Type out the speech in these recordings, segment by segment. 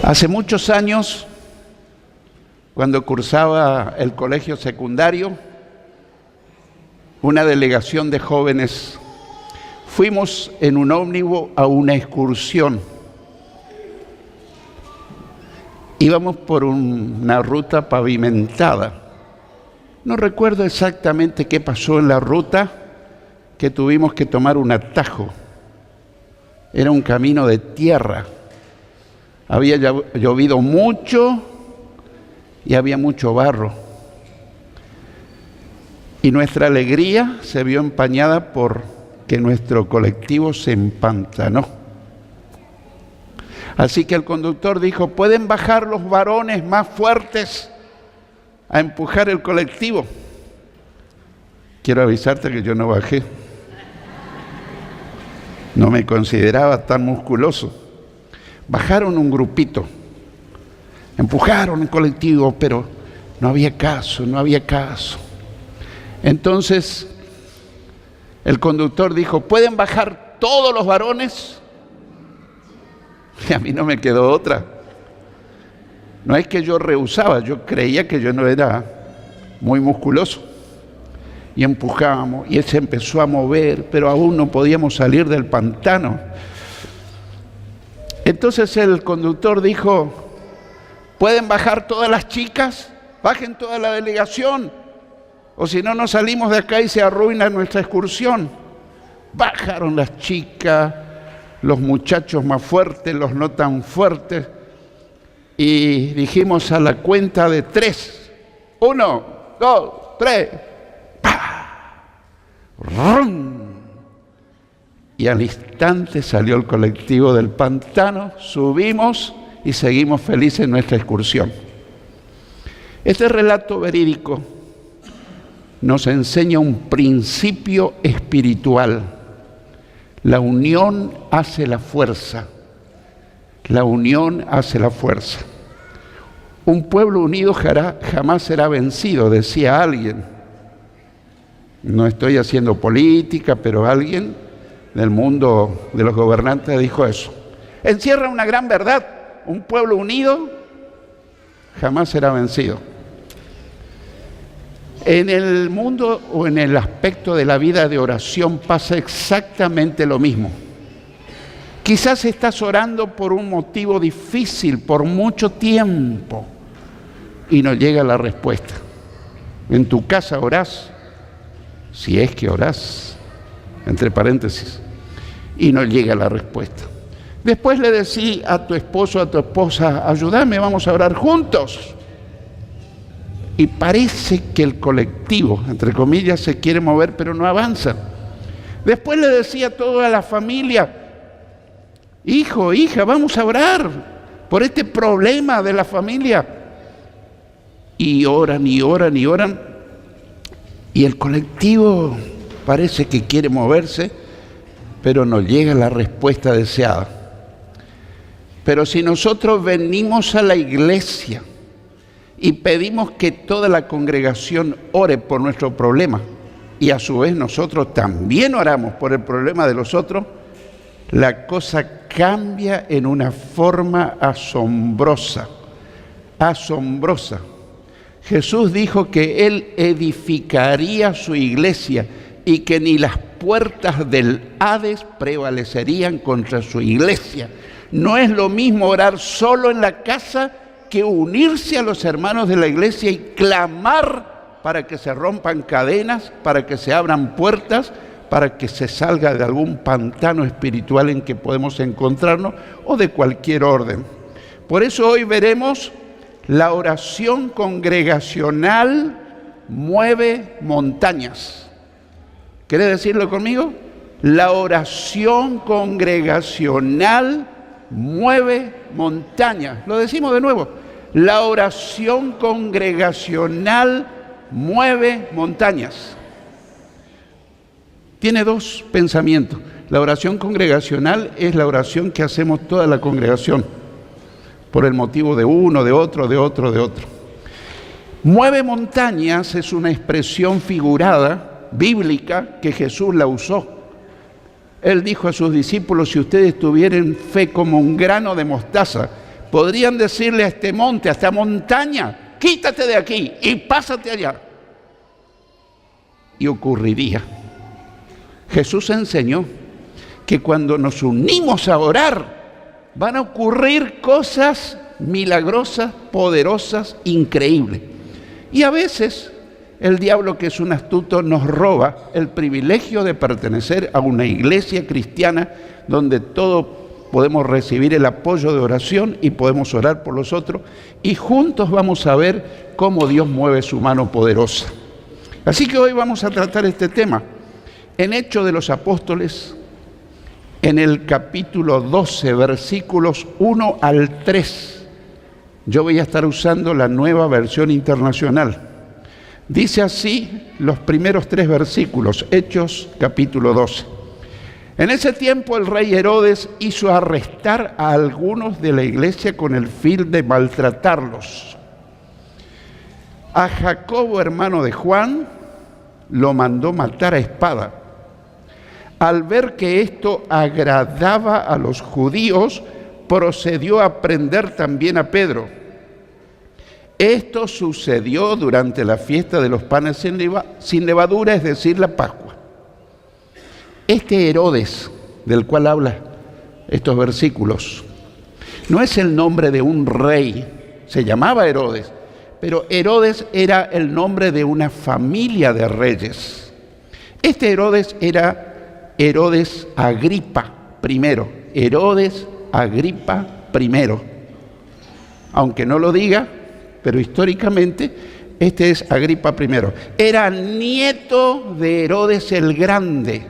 Hace muchos años, cuando cursaba el colegio secundario, una delegación de jóvenes fuimos en un ómnibus a una excursión. Íbamos por una ruta pavimentada. No recuerdo exactamente qué pasó en la ruta, que tuvimos que tomar un atajo. Era un camino de tierra. Había llovido mucho y había mucho barro. Y nuestra alegría se vio empañada porque nuestro colectivo se empantanó. Así que el conductor dijo: ¿pueden bajar los varones más fuertes a empujar el colectivo? Quiero avisarte que yo no bajé. No me consideraba tan musculoso. Bajaron un grupito, empujaron el colectivo, pero no había caso, no había caso. Entonces el conductor dijo: ¿pueden bajar todos los varones? Y a mí no me quedó otra. No es que yo rehusaba, yo creía que yo no era muy musculoso. Y empujábamos, y él se empezó a mover, pero aún no podíamos salir del pantano. Entonces el conductor dijo: ¿pueden bajar todas las chicas? Bajen toda la delegación, o si no, nos salimos de acá y se arruina nuestra excursión. Bajaron las chicas, los muchachos más fuertes, los no tan fuertes, y dijimos a la cuenta de 3. 1, 2, 3. ¡Pah! ¡Rum! Y al instante salió el colectivo del pantano, subimos y seguimos felices nuestra excursión. Este relato verídico nos enseña un principio espiritual. La unión hace la fuerza. La unión hace la fuerza. Un pueblo unido jamás será vencido, decía alguien. No estoy haciendo política, pero alguien del mundo de los gobernantes dijo eso. Encierra una gran verdad: un pueblo unido jamás será vencido. En el mundo o en el aspecto de la vida de oración pasa exactamente lo mismo. Quizás estás orando por un motivo difícil por mucho tiempo y no llega la respuesta. En tu casa orás, si es que orás, entre paréntesis, y no llega la respuesta. Después le decís a tu esposo, a tu esposa: ayúdame, vamos a orar juntos. Y parece que el colectivo, entre comillas, se quiere mover, pero no avanza. Después le decía a toda la familia: hijo, hija, vamos a orar por este problema de la familia. Y oran, y oran, y oran. Y el colectivo parece que quiere moverse, pero no llega la respuesta deseada. Pero si nosotros venimos a la iglesia y pedimos que toda la congregación ore por nuestro problema, y a su vez nosotros también oramos por el problema de los otros, la cosa cambia en una forma asombrosa. Asombrosa. Jesús dijo que Él edificaría su iglesia y que ni las puertas del Hades prevalecerían contra su iglesia. No es lo mismo orar solo en la casa que unirse a los hermanos de la iglesia y clamar para que se rompan cadenas, para que se abran puertas, para que se salga de algún pantano espiritual en que podemos encontrarnos o de cualquier orden. Por eso hoy veremos: la oración congregacional mueve montañas. ¿Querés decirlo conmigo? La oración congregacional mueve montañas. Lo decimos de nuevo. La oración congregacional mueve montañas. Tiene dos pensamientos. La oración congregacional es la oración que hacemos toda la congregación, por el motivo de uno, de otro, de otro, de otro. Mueve montañas es una expresión figurada, bíblica, que Jesús la usó. Él dijo a sus discípulos, si ustedes tuvieran fe como un grano de mostaza, podrían decirle a este monte, a esta montaña, quítate de aquí y pásate allá. Y ocurriría. Jesús enseñó que cuando nos unimos a orar, van a ocurrir cosas milagrosas, poderosas, increíbles. Y a veces el diablo, que es un astuto, nos roba el privilegio de pertenecer a una iglesia cristiana donde todos podemos recibir el apoyo de oración y podemos orar por los otros, y juntos vamos a ver cómo Dios mueve su mano poderosa. Así que hoy vamos a tratar este tema. En Hechos de los Apóstoles, en el capítulo 12, versículos 1 al 3, yo voy a estar usando la Nueva Versión Internacional. Dice así los primeros 3 versículos, Hechos capítulo 12. En ese tiempo el rey Herodes hizo arrestar a algunos de la iglesia con el fin de maltratarlos. A Jacobo, hermano de Juan, lo mandó matar a espada. Al ver que esto agradaba a los judíos, procedió a prender también a Pedro. Esto sucedió durante la fiesta de los panes sin levadura, es decir, la Pascua. Este Herodes, del cual habla estos versículos, no es el nombre de un rey, se llamaba Herodes, pero Herodes era el nombre de una familia de reyes. Este Herodes era Herodes Agripa I, Herodes Agripa I. Aunque no lo diga, pero históricamente este es Agripa I. Era nieto de Herodes el Grande,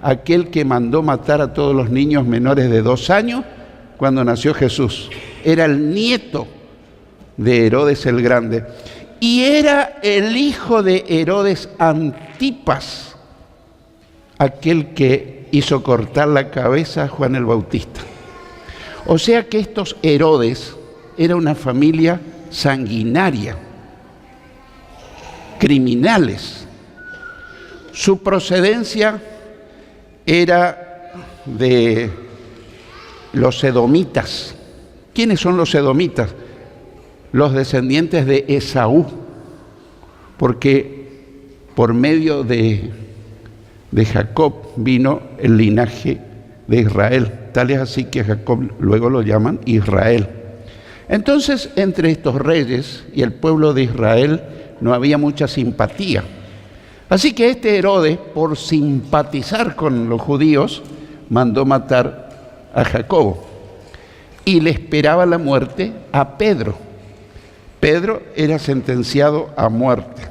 aquel que mandó matar a todos los niños menores de 2 años cuando nació Jesús. Era el nieto de Herodes el Grande. Y era el hijo de Herodes Antipas, aquel que hizo cortar la cabeza a Juan el Bautista. O sea que estos Herodes era una familia sanguinaria, criminales. Su procedencia era de los edomitas. ¿Quiénes son los edomitas? Los descendientes de Esaú, porque por medio de Jacob vino el linaje de Israel. Tal es así que Jacob luego lo llaman Israel. Entonces, entre estos reyes y el pueblo de Israel no había mucha simpatía. Así que este Herodes, por simpatizar con los judíos, mandó matar a Jacobo y le esperaba la muerte a Pedro. Pedro era sentenciado a muerte.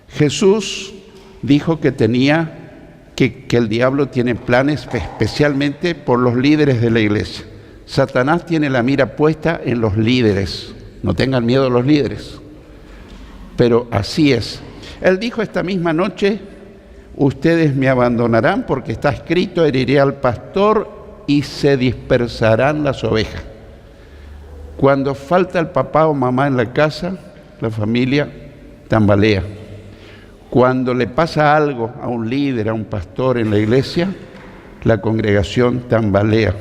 Jesús dijo que que el diablo tiene planes especialmente por los líderes de la iglesia. Satanás tiene la mira puesta en los líderes. No tengan miedo a los líderes. Pero así es. Él dijo esta misma noche, ustedes me abandonarán porque está escrito, heriré al pastor y se dispersarán las ovejas. Cuando falta el papá o mamá en la casa, la familia tambalea. Cuando le pasa algo a un líder, a un pastor en la iglesia, la congregación tambalea.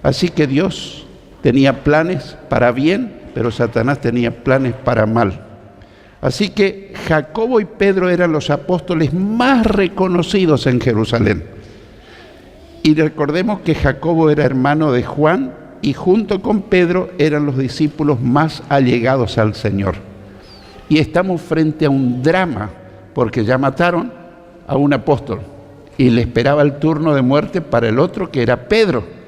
Así que Dios tenía planes para bien, pero Satanás tenía planes para mal. Así que Jacobo y Pedro eran los apóstoles más reconocidos en Jerusalén. Y recordemos que Jacobo era hermano de Juan y junto con Pedro eran los discípulos más allegados al Señor. Y estamos frente a un drama, porque ya mataron a un apóstol y le esperaba el turno de muerte para el otro, que era Pedro.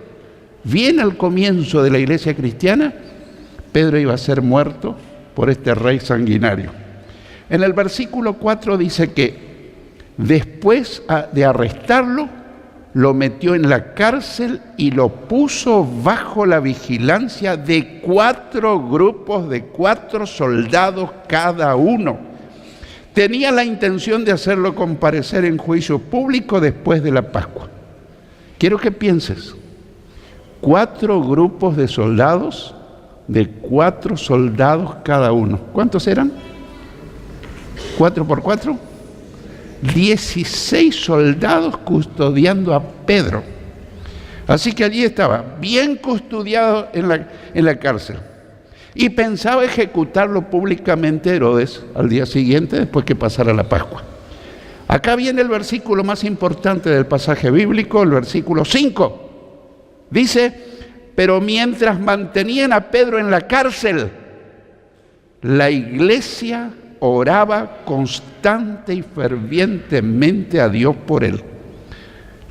Bien al comienzo de la iglesia cristiana, Pedro iba a ser muerto por este rey sanguinario. En el versículo 4 dice que Después de arrestarlo, lo metió en la cárcel y lo puso bajo la vigilancia de 4 grupos de 4 soldados cada uno. Tenía la intención de hacerlo comparecer en juicio público después de la Pascua. Quiero que pienses, 4 grupos de soldados, de 4 soldados cada uno. ¿Cuántos eran? ¿4 por 4? 16 soldados custodiando a Pedro. Así que allí estaba, bien custodiado en la cárcel. Y pensaba ejecutarlo públicamente Herodes al día siguiente, después que pasara la Pascua. Acá viene el versículo más importante del pasaje bíblico, el versículo 5. Dice, pero mientras mantenían a Pedro en la cárcel, la iglesia oraba constante y fervientemente a Dios por él.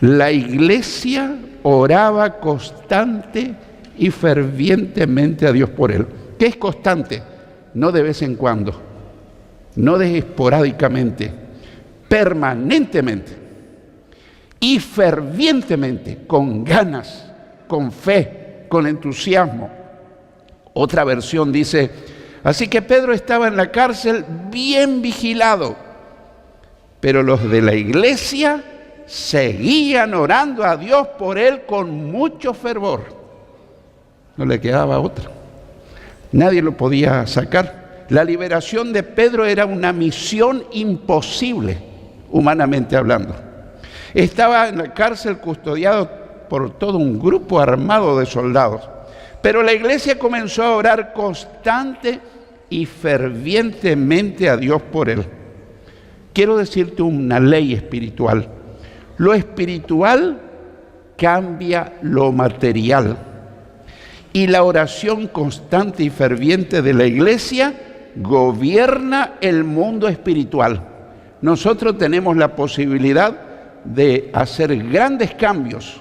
La iglesia oraba constante y fervientemente a Dios por él. ¿Qué es constante? No de vez en cuando, no de esporádicamente, permanentemente y fervientemente, con ganas, con fe, con entusiasmo. Otra versión dice, así que Pedro estaba en la cárcel bien vigilado, pero los de la iglesia seguían orando a Dios por él con mucho fervor. No le quedaba otra. Nadie lo podía sacar. La liberación de Pedro era una misión imposible, humanamente hablando. Estaba en la cárcel custodiado por todo un grupo armado de soldados. Pero la iglesia comenzó a orar constante y fervientemente a Dios por él. Quiero decirte una ley espiritual. Lo espiritual cambia lo material. Y la oración constante y ferviente de la iglesia gobierna el mundo espiritual. Nosotros tenemos la posibilidad de hacer grandes cambios,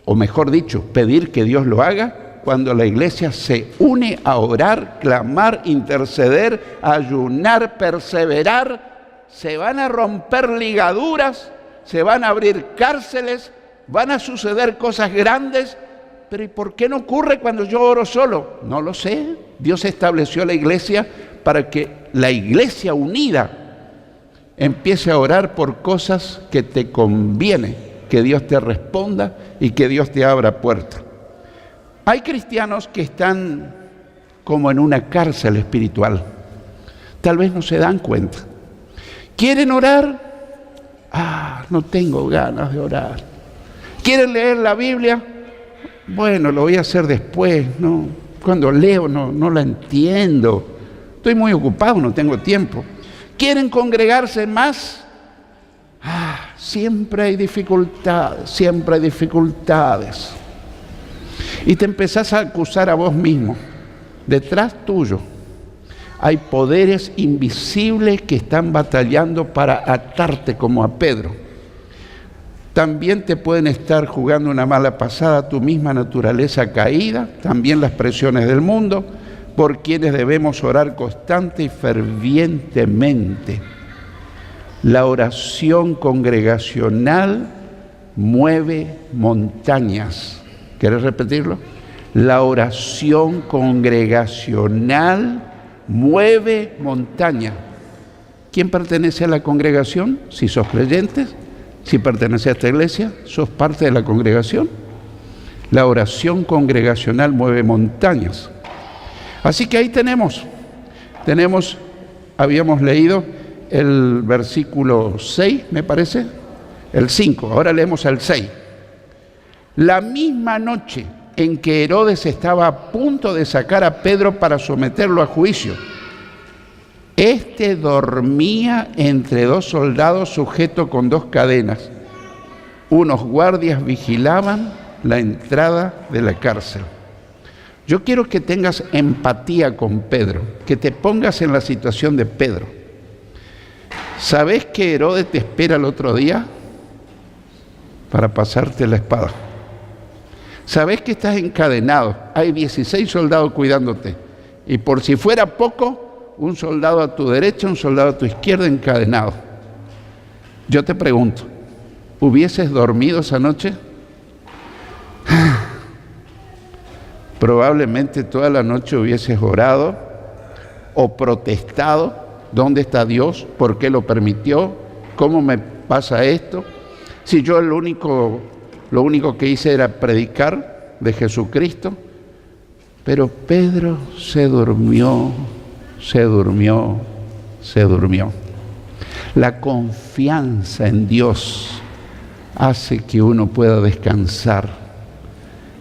o mejor dicho, pedir que Dios lo haga, cuando la iglesia se une a orar, clamar, interceder, ayunar, perseverar. Se van a romper ligaduras, se van a abrir cárceles, van a suceder cosas grandes. Pero ¿y por qué no ocurre cuando yo oro solo? No lo sé. Dios estableció la iglesia para que la iglesia unida empiece a orar por cosas que te conviene, que Dios te responda y que Dios te abra puertas. Hay cristianos que están como en una cárcel espiritual. Tal vez no se dan cuenta. ¿Quieren orar? No tengo ganas de orar. ¿Quieren leer la Biblia? Bueno, lo voy a hacer después, ¿no? Cuando leo no la entiendo. Estoy muy ocupado, no tengo tiempo. ¿Quieren congregarse más? Siempre hay dificultades, siempre hay dificultades. Y te empezás a acusar a vos mismo. Detrás tuyo hay poderes invisibles que están batallando para atarte como a Pedro. También te pueden estar jugando una mala pasada tu misma naturaleza caída, también las presiones del mundo, por quienes debemos orar constante y fervientemente. La oración congregacional mueve montañas. ¿Quieres repetirlo? La oración congregacional mueve montañas. ¿Quién pertenece a la congregación? Si sos creyentes, si perteneces a esta iglesia, sos parte de la congregación. La oración congregacional mueve montañas. Así que ahí habíamos leído el versículo 6, me parece, el 5, ahora leemos el 6. La misma noche en que Herodes estaba a punto de sacar a Pedro para someterlo a juicio, este dormía entre 2 soldados sujetos con 2 cadenas. Unos guardias vigilaban la entrada de la cárcel. Yo quiero que tengas empatía con Pedro, que te pongas en la situación de Pedro. ¿Sabés que Herodes te espera el otro día para pasarte la espada? ¿Sabés que estás encadenado? Hay 16 soldados cuidándote. Y por si fuera poco, un soldado a tu derecha, un soldado a tu izquierda encadenado. Yo te pregunto, ¿hubieses dormido esa noche? Probablemente toda la noche hubieses orado o protestado. ¿Dónde está Dios? ¿Por qué lo permitió? ¿Cómo me pasa esto? Si yo lo único que hice era predicar de Jesucristo. Pero Pedro se durmió. La confianza en Dios hace que uno pueda descansar.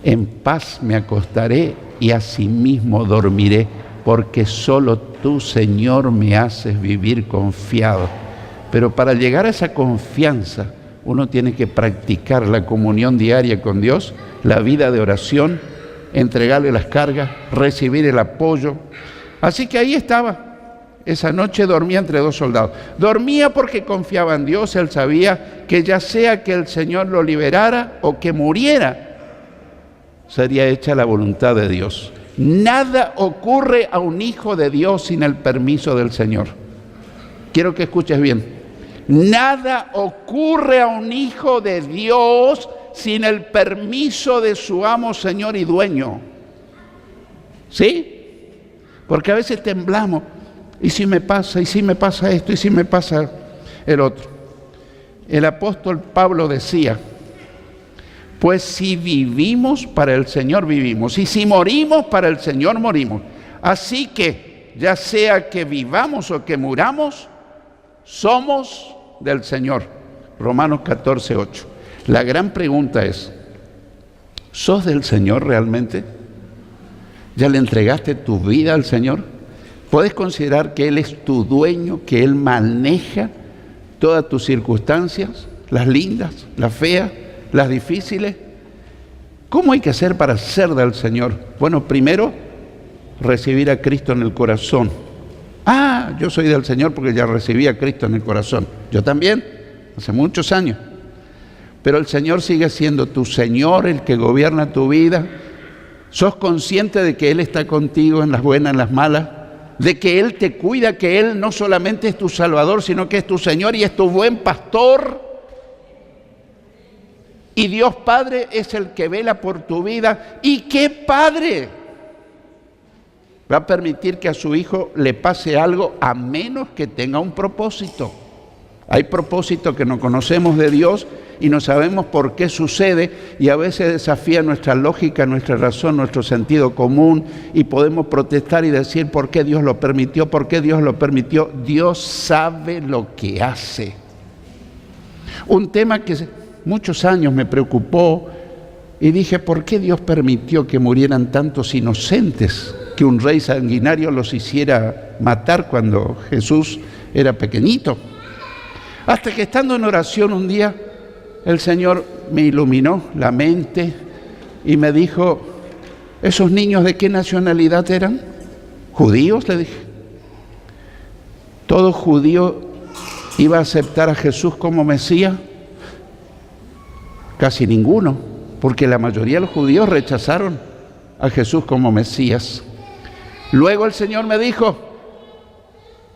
En paz me acostaré y asimismo dormiré, porque solo tú, Señor, me haces vivir confiado. Pero para llegar a esa confianza, uno tiene que practicar la comunión diaria con Dios, la vida de oración, entregarle las cargas, recibir el apoyo. Así que ahí estaba. Esa noche dormía entre dos soldados. Dormía porque confiaba en Dios. Él sabía que ya sea que el Señor lo liberara o que muriera, sería hecha la voluntad de Dios. Nada ocurre a un hijo de Dios sin el permiso del Señor. Quiero que escuches bien. Nada ocurre a un hijo de Dios sin el permiso de su amo, Señor y dueño. ¿Sí? Porque a veces temblamos. ¿Y si me pasa? ¿Y si me pasa esto? ¿Y si me pasa el otro? El apóstol Pablo decía: pues si vivimos, para el Señor vivimos, y si morimos, para el Señor morimos. Así que, ya sea que vivamos o que muramos, somos del Señor. Romanos 14:8. La gran pregunta es: ¿sos del Señor realmente? ¿Ya le entregaste tu vida al Señor? ¿Puedes considerar que Él es tu dueño, que Él maneja todas tus circunstancias, las lindas, las feas, las difíciles? ¿Cómo hay que hacer para ser del Señor? Bueno, primero, recibir a Cristo en el corazón. Ah, yo soy del Señor porque ya recibí a Cristo en el corazón. Yo también, hace muchos años. Pero el Señor sigue siendo tu Señor, el que gobierna tu vida. ¿Sos consciente de que Él está contigo en las buenas, en las malas? De que Él te cuida, que Él no solamente es tu Salvador, sino que es tu Señor y es tu buen pastor. Y Dios Padre es el que vela por tu vida. ¿Y qué padre va a permitir que a su hijo le pase algo a menos que tenga un propósito? Hay propósitos que no conocemos de Dios y no sabemos por qué sucede, y a veces desafía nuestra lógica, nuestra razón, nuestro sentido común, y podemos protestar y decir: ¿por qué Dios lo permitió? ¿Por qué Dios lo permitió? Dios sabe lo que hace. Un tema que muchos años me preocupó y dije: ¿por qué Dios permitió que murieran tantos inocentes? Que un rey sanguinario los hiciera matar cuando Jesús era pequeñito. Hasta que, estando en oración un día, el Señor me iluminó la mente y me dijo: ¿esos niños de qué nacionalidad eran? ¿Judíos? Le dije. ¿Todo judío iba a aceptar a Jesús como Mesías? Casi ninguno, porque la mayoría de los judíos rechazaron a Jesús como Mesías. Luego el Señor me dijo: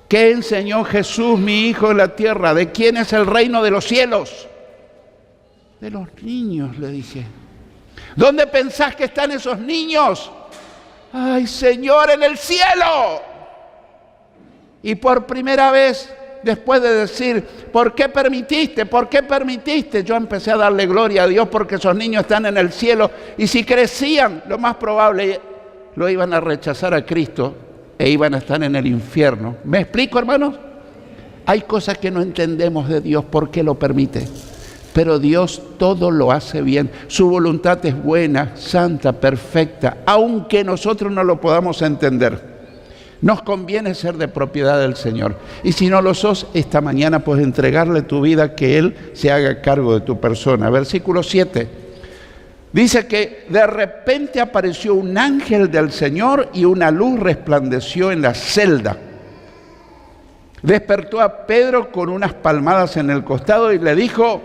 ¿qué enseñó Jesús, mi hijo, en la tierra? ¿De quién es el reino de los cielos? De los niños, le dije. ¿Dónde pensás que están esos niños? ¡Ay, Señor, en el cielo! Y por primera vez, después de decir: ¿por qué permitiste? ¿Por qué permitiste? Yo empecé a darle gloria a Dios porque esos niños están en el cielo, y si crecían, lo más probable lo iban a rechazar a Cristo e iban a estar en el infierno. ¿Me explico, hermanos? Hay cosas que no entendemos de Dios, ¿por qué lo permite? Pero Dios todo lo hace bien. Su voluntad es buena, santa, perfecta, aunque nosotros no lo podamos entender. Nos conviene ser de propiedad del Señor. Y si no lo sos, esta mañana puedes entregarle tu vida, que Él se haga cargo de tu persona. Versículo 7. Dice que de repente apareció un ángel del Señor y una luz resplandeció en la celda. Despertó a Pedro con unas palmadas en el costado y le dijo: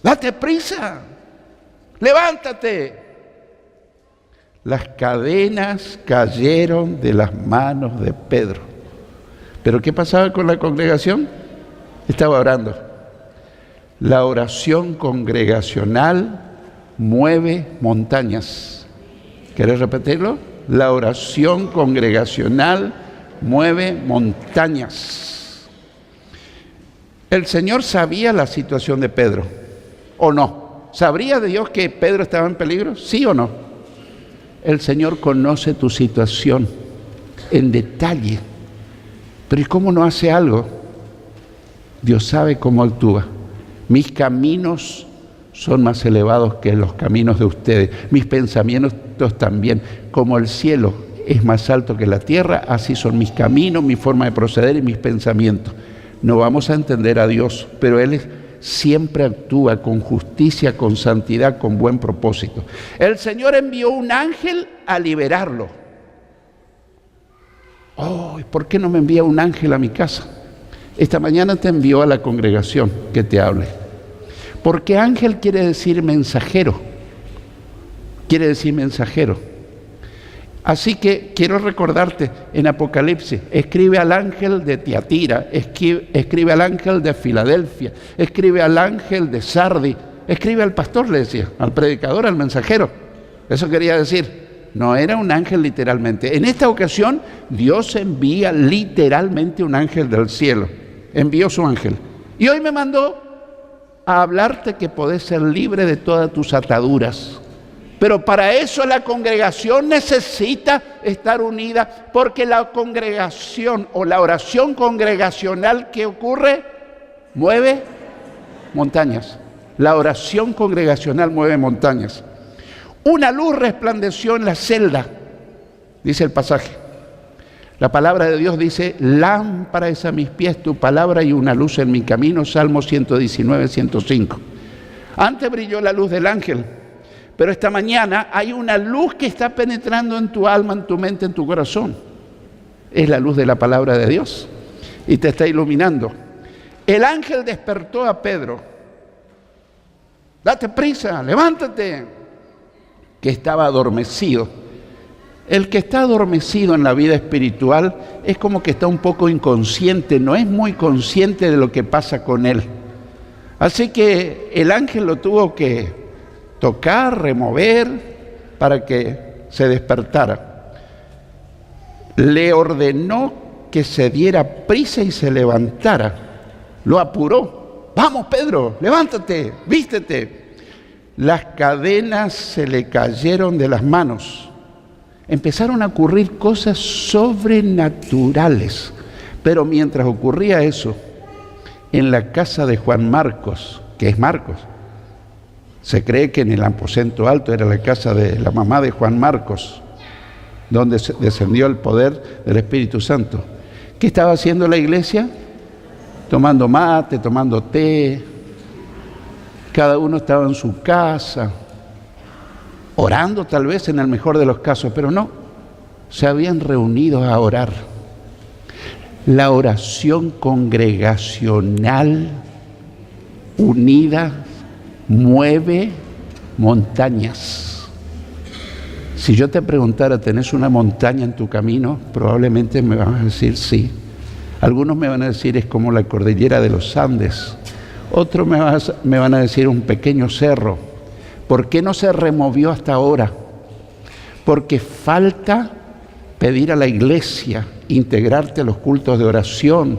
¡date prisa! ¡Levántate! Las cadenas cayeron de las manos de Pedro. ¿Pero qué pasaba con la congregación? Estaba orando. La oración congregacional mueve montañas. ¿Querés repetirlo? La oración congregacional mueve montañas. El Señor sabía la situación de Pedro, ¿o no? ¿Sabría de Dios que Pedro estaba en peligro? ¿Sí o no? El Señor conoce tu situación en detalle. Pero ¿y cómo no hace algo? Dios sabe cómo actúa. Mis caminos son más elevados que los caminos de ustedes. Mis pensamientos también. Como el cielo es más alto que la tierra, así son mis caminos, mi forma de proceder y mis pensamientos. No vamos a entender a Dios, pero Él siempre actúa con justicia, con santidad, con buen propósito. El Señor envió un ángel a liberarlo. Oh, ¿por qué no me envía un ángel a mi casa? Esta mañana te envió a la congregación que te hable. Porque ángel quiere decir mensajero. Quiere decir mensajero. Así que quiero recordarte en Apocalipsis, escribe al ángel de Tiatira, escribe al ángel de Filadelfia, escribe al ángel de Sardi, escribe al pastor, le decía, al predicador, al mensajero. Eso quería decir. No era un ángel literalmente. En esta ocasión, Dios envía literalmente un ángel del cielo. Envió su ángel. Y hoy me mandó a hablarte que podés ser libre de todas tus ataduras. Pero para eso la congregación necesita estar unida, porque la congregación o la oración congregacional que ocurre mueve montañas. La oración congregacional mueve montañas. Una luz resplandeció en la celda, dice el pasaje. La palabra de Dios dice, lámpara es a mis pies tu palabra y una luz en mi camino, Salmo 119, 105. Antes brilló la luz del ángel, pero esta mañana hay una luz que está penetrando en tu alma, en tu mente, en tu corazón. Es la luz de la palabra de Dios y te está iluminando. El ángel despertó a Pedro. Date prisa, levántate, que estaba adormecido. El que está adormecido en la vida espiritual es como que está un poco inconsciente, no es muy consciente de lo que pasa con él. Así que el ángel lo tuvo que tocar, remover, para que se despertara. Le ordenó que se diera prisa y se levantara. Lo apuró. Vamos, Pedro, levántate, vístete. Las cadenas se le cayeron de las manos. Empezaron a ocurrir cosas sobrenaturales. Pero mientras ocurría eso, en la casa de Juan Marcos, que es Marcos, se cree que en el aposento alto era la casa de la mamá de Juan Marcos, donde descendió el poder del Espíritu Santo. ¿Qué estaba haciendo la iglesia? Tomando mate, tomando té. Cada uno estaba en su casa, orando tal vez en el mejor de los casos, pero no, se habían reunido a orar. La oración congregacional unida mueve montañas. Si yo te preguntara, ¿tenés una montaña en tu camino? Probablemente me vas a decir sí. Algunos me van a decir es como la cordillera de los Andes. Otros me van a decir un pequeño cerro. ¿Por qué no se removió hasta ahora? Porque falta pedir a la iglesia, integrarte a los cultos de oración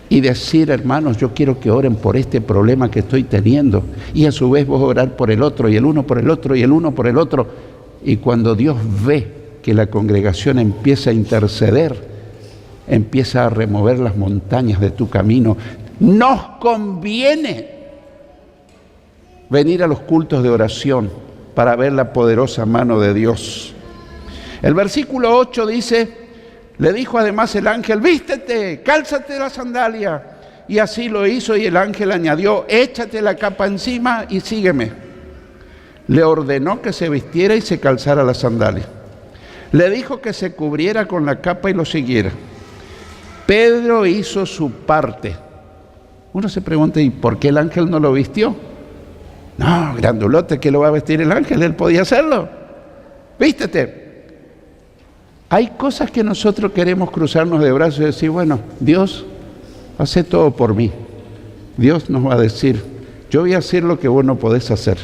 y decir, hermanos, yo quiero que oren por este problema que estoy teniendo. Y a su vez vos orar por el otro, y el uno por el otro, y el uno por el otro. Y cuando Dios ve que la congregación empieza a interceder, empieza a remover las montañas de tu camino. Nos conviene venir a los cultos de oración para ver la poderosa mano de Dios. El versículo 8 dice, le dijo además el ángel, vístete, cálzate la sandalia. Y así lo hizo, y el ángel añadió, échate la capa encima y sígueme. Le ordenó que se vistiera y se calzara la sandalia. Le dijo que se cubriera con la capa y lo siguiera. Pedro hizo su parte. Uno se pregunta, ¿y por qué el ángel no lo vistió? No, grandulote, ¿qué lo va a vestir el ángel? Él podía hacerlo. Vístete. Hay cosas que nosotros queremos cruzarnos de brazos y decir, bueno, Dios, hace todo por mí. Dios nos va a decir, yo voy a hacer lo que vos no podés hacer,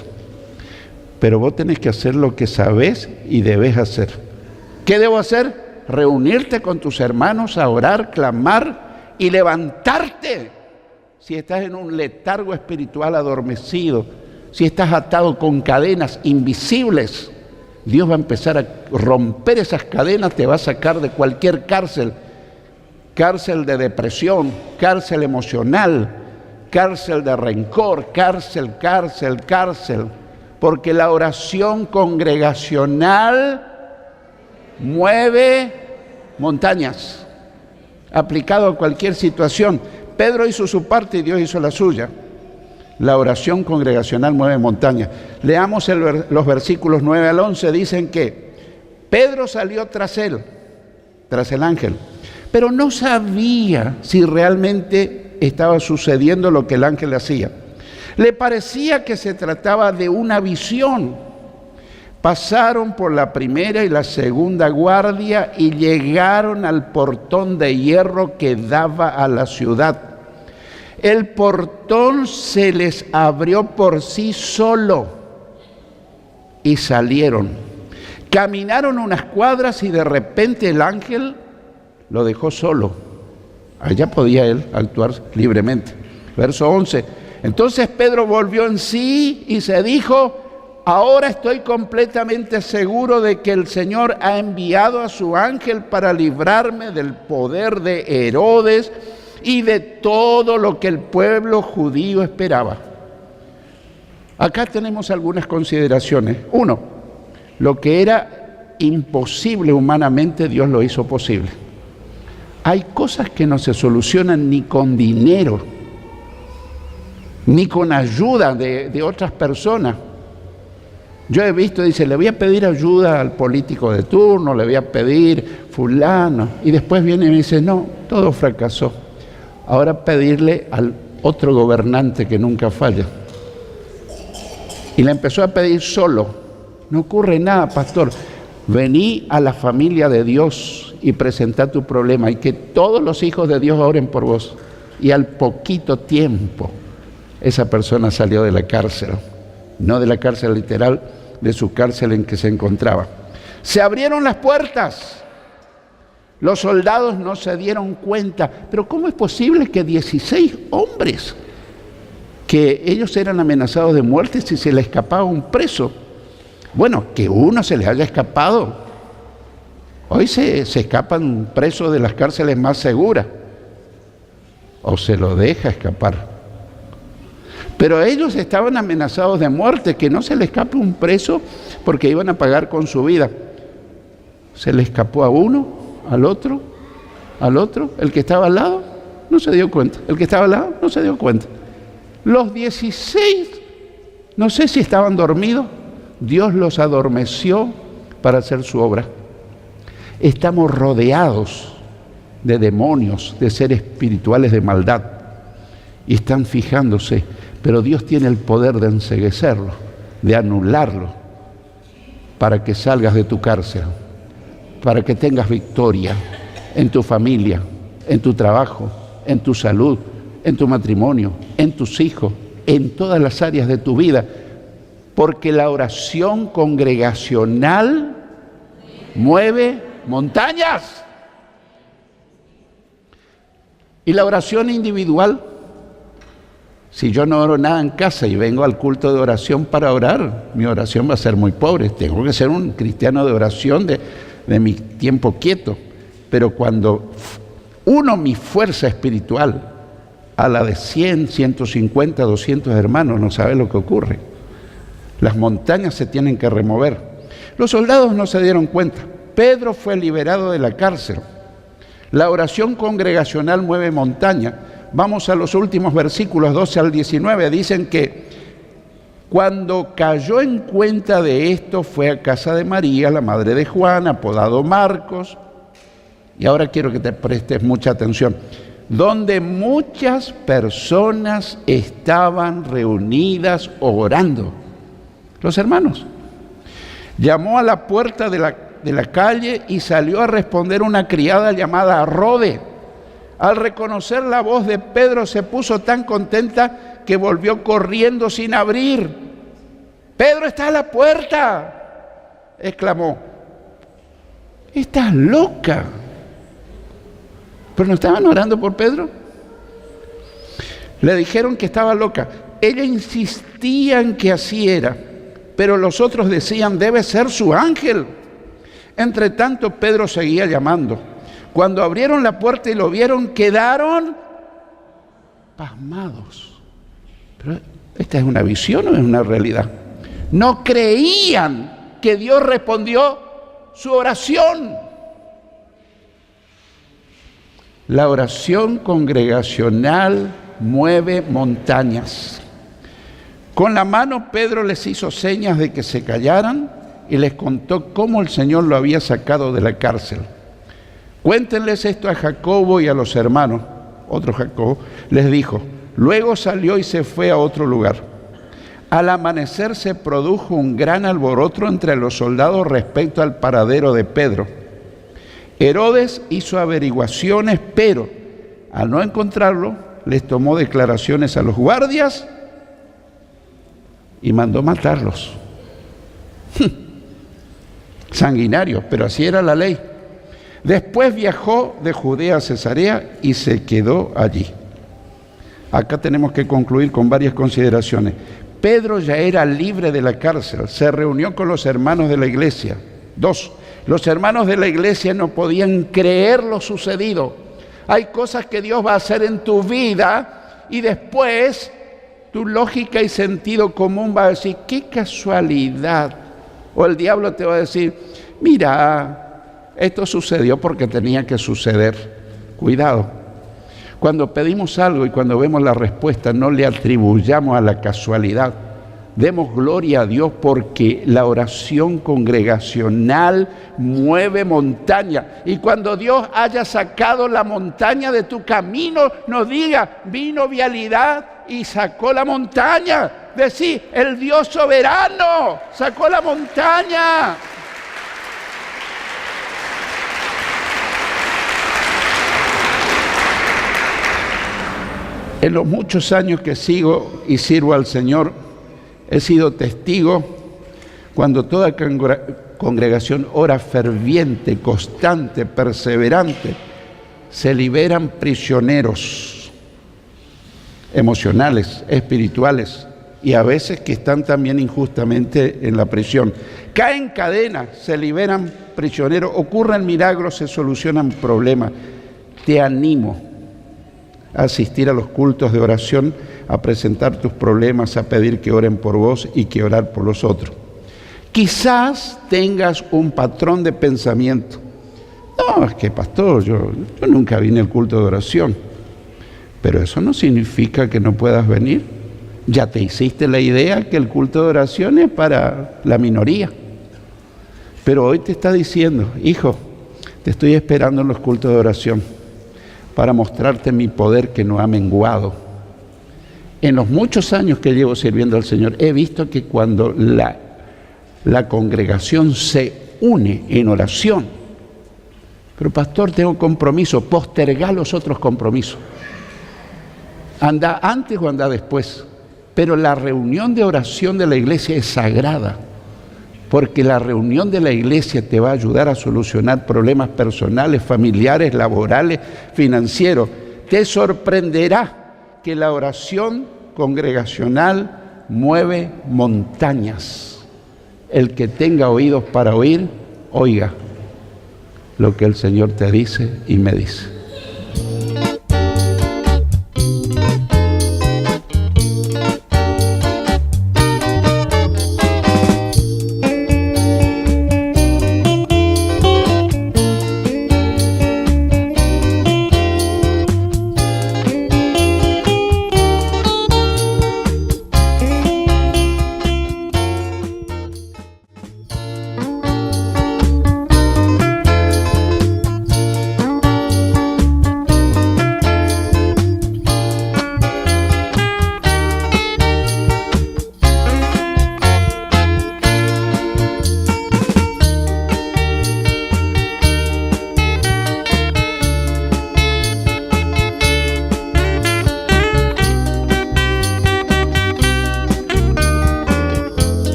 pero vos tenés que hacer lo que sabés y debés hacer. ¿Qué debo hacer? Reunirte con tus hermanos a orar, clamar y levantarte. Si estás en un letargo espiritual adormecido, si estás atado con cadenas invisibles, Dios va a empezar a romper esas cadenas, te va a sacar de cualquier cárcel, cárcel de depresión, cárcel emocional, cárcel de rencor, cárcel, porque la oración congregacional mueve montañas, aplicado a cualquier situación. Pedro hizo su parte y Dios hizo la suya. La oración congregacional mueve montañas. Leamos los versículos 9 al 11, dicen que Pedro salió tras él, tras el ángel, pero no sabía si realmente estaba sucediendo lo que el ángel hacía. Le parecía que se trataba de una visión. Pasaron por la primera y la segunda guardia y llegaron al portón de hierro que daba a la ciudad. El portón se les abrió por sí solo y salieron. Caminaron unas cuadras y de repente el ángel lo dejó solo. Allá podía él actuar libremente. Verso 11. Entonces Pedro volvió en sí y se dijo: ahora estoy completamente seguro de que el Señor ha enviado a su ángel para librarme del poder de Herodes y de todo lo que el pueblo judío esperaba. Acá tenemos algunas consideraciones. Uno, lo que era imposible humanamente, Dios lo hizo posible. Hay cosas que no se solucionan ni con dinero, ni con ayuda de otras personas. Yo he visto, dice, le voy a pedir ayuda al político de turno, le voy a pedir fulano, y después viene y me dice, no, todo fracasó. Ahora pedirle al otro gobernante que nunca falla. Y le empezó a pedir solo. No ocurre nada, pastor. Vení a la familia de Dios y presentá tu problema, y que todos los hijos de Dios oren por vos. Y al poquito tiempo, esa persona salió de la cárcel. No de la cárcel literal, de su cárcel en que se encontraba. Se abrieron las puertas. Los soldados no se dieron cuenta. Pero ¿cómo es posible que 16 hombres, que ellos eran amenazados de muerte si se les escapaba un preso? Bueno, que uno se les haya escapado. Hoy se escapan presos de las cárceles más seguras. O se lo deja escapar. Pero ellos estaban amenazados de muerte, que no se le escape un preso porque iban a pagar con su vida. Se le escapó a uno, al otro, el que estaba al lado no se dio cuenta, el que estaba al lado no se dio cuenta. Los 16, no sé si estaban dormidos, Dios los adormeció para hacer su obra. Estamos rodeados de demonios, de seres espirituales de maldad, y están fijándose. Pero Dios tiene el poder de enceguecerlo, de anularlo, para que salgas de tu cárcel, para que tengas victoria en tu familia, en tu trabajo, en tu salud, en tu matrimonio, en tus hijos, en todas las áreas de tu vida, porque la oración congregacional mueve montañas. Y la oración individual, si yo no oro nada en casa y vengo al culto de oración para orar, mi oración va a ser muy pobre. Tengo que ser un cristiano de oración de mi tiempo quieto. Pero cuando uno mi fuerza espiritual a la de 100, 150, 200 hermanos, no sabe lo que ocurre. Las montañas se tienen que remover. Los soldados no se dieron cuenta. Pedro fue liberado de la cárcel. La oración congregacional mueve montaña. Vamos a los últimos versículos 12 al 19. Dicen que cuando cayó en cuenta de esto, fue a casa de María, la madre de Juan, apodado Marcos. Y ahora quiero que te prestes mucha atención. Donde muchas personas estaban reunidas orando. Los hermanos. Llamó a la puerta de la calle y salió a responder una criada llamada Rode. Al reconocer la voz de Pedro se puso tan contenta que volvió corriendo sin abrir. «Pedro está a la puerta», exclamó. «Estás loca». ¿Pero no estaban orando por Pedro? Le dijeron que estaba loca. Ella insistía en que así era, pero los otros decían: «Debe ser su ángel». Entre tanto, Pedro seguía llamando. Cuando abrieron la puerta y lo vieron, quedaron pasmados. ¿Pero esta es una visión o es una realidad? No creían que Dios respondió su oración. La oración congregacional mueve montañas. Con la mano Pedro les hizo señas de que se callaran y les contó cómo el Señor lo había sacado de la cárcel. «Cuéntenles esto a Jacobo y a los hermanos». Otro Jacobo les dijo. Luego salió y se fue a otro lugar. Al amanecer se produjo un gran alboroto entre los soldados respecto al paradero de Pedro. Herodes hizo averiguaciones, pero al no encontrarlo, les tomó declaraciones a los guardias y mandó matarlos. Sanguinarios, pero así era la ley. Después viajó de Judea a Cesarea y se quedó allí. Acá tenemos que concluir con varias consideraciones. Pedro ya era libre de la cárcel, se reunió con los hermanos de la iglesia. 2. Los hermanos de la iglesia no podían creer lo sucedido. Hay cosas que Dios va a hacer en tu vida y después tu lógica y sentido común va a decir: ¡qué casualidad! O el diablo te va a decir: mira, esto sucedió porque tenía que suceder. Cuidado. Cuando pedimos algo y cuando vemos la respuesta, no le atribuyamos a la casualidad. Demos gloria a Dios porque la oración congregacional mueve montaña. Y cuando Dios haya sacado la montaña de tu camino, no diga: vino vialidad y sacó la montaña. Decí: el Dios soberano sacó la montaña. En los muchos años que sigo y sirvo al Señor, he sido testigo cuando toda congregación ora ferviente, constante, perseverante, se liberan prisioneros emocionales, espirituales y a veces que están también injustamente en la prisión. Caen cadenas, se liberan prisioneros, ocurren milagros, se solucionan problemas. Te animo a asistir a los cultos de oración, a presentar tus problemas, a pedir que oren por vos y que orar por los otros. Quizás tengas un patrón de pensamiento. No, es que pastor, yo nunca vine al culto de oración. Pero eso no significa que no puedas venir. Ya te hiciste la idea que el culto de oración es para la minoría. Pero hoy te está diciendo: hijo, te estoy esperando en los cultos de oración para mostrarte mi poder que no ha menguado. En los muchos años que llevo sirviendo al Señor, he visto que cuando la congregación se une en oración, pero pastor, tengo compromiso, postergá los otros compromisos. Anda antes o anda después, pero la reunión de oración de la iglesia es sagrada, porque la reunión de la iglesia te va a ayudar a solucionar problemas personales, familiares, laborales, financieros. Te sorprenderá que la oración congregacional mueve montañas. El que tenga oídos para oír, oiga lo que el Señor te dice y me dice.